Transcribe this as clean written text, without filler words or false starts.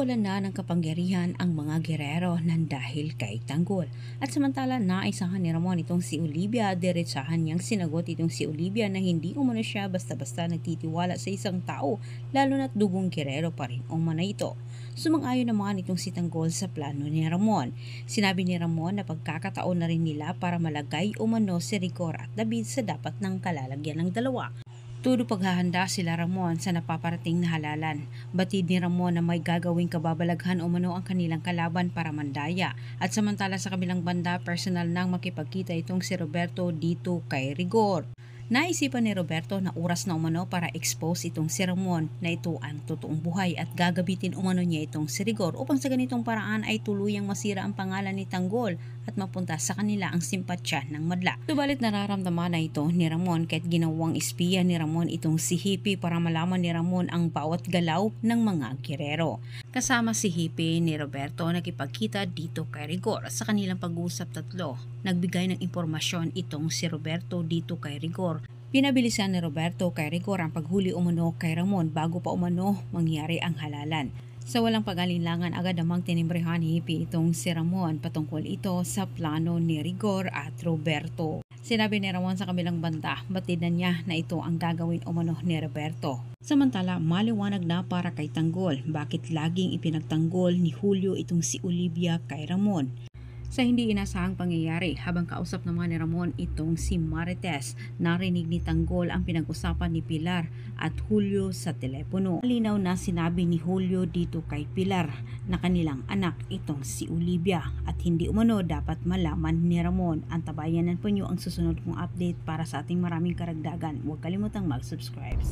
nawalan na ng kapangyarihan ang mga gerero ng dahil kay Tanggol. At samantala naisahan ni Ramon itong si Olivia, diretsahan niyang sinagot itong si Olivia na hindi umano siya basta-basta nagtitiwala sa isang tao, lalo na't dugong gerero pa rin umano ito. Sumang-ayon naman itong si Tanggol sa plano ni Ramon. Sinabi ni Ramon na pagkakataon na rin nila para malagay umano si Rigor at David sa dapat ng kalalagyan ng dalawa. Todo paghahanda sila Ramon sa napaparating na halalan. Batid ni Ramon na may gagawing kababalaghan umano ang kanilang kalaban para mandaya. At samantala sa kabilang banda, personal nang makipagkita itong si Roberto dito kay Rigor. Naisipan ni Roberto na oras na umano para expose itong si Ramon na ito ang totoong buhay at gagabitin umano niya itong si Rigor upang sa ganitong paraan ay tuluyang masira ang pangalan ni Tanggol at mapunta sa kanila ang simpatsya ng madla. Subalit nararamdaman na ito ni Ramon kahit ginawang espiya ni Ramon itong si Hippie para malaman ni Ramon ang bawat galaw ng mga gerero. Kasama si Hippie ni Roberto nakipagkita dito kay Rigor. Sa kanilang pag-uusap tatlo, nagbigay ng impormasyon itong si Roberto dito kay Rigor. Pinabilisan ni Roberto kay Rigor ang paghuli umano kay Ramon bago pa umano mangyari ang halalan. Sa walang pag-alinlangan agad namang tinimbrehan ni Hippie itong si Ramon patungkol ito sa plano ni Rigor at Roberto. Sinabi ni Ramon sa kabilang banda, batid na niya na ito ang gagawin umano ni Roberto. Samantala, maliwanag na para kay Tanggol bakit laging ipinagtanggol ni Julio itong si Olivia kay Ramon. Sa hindi inasahang pangyayari, habang kausap naman ni Ramon itong si Marites, narinig ni Tanggol ang pinag-usapan ni Pilar at Julio sa telepono. Malinaw na sinabi ni Julio dito kay Pilar na kanilang anak itong si Olivia at hindi umano dapat malaman ni Ramon. Antabayanan po nyo ang susunod kong update para sa ating maraming karagdagan. Huwag kalimutang mag-subscribe.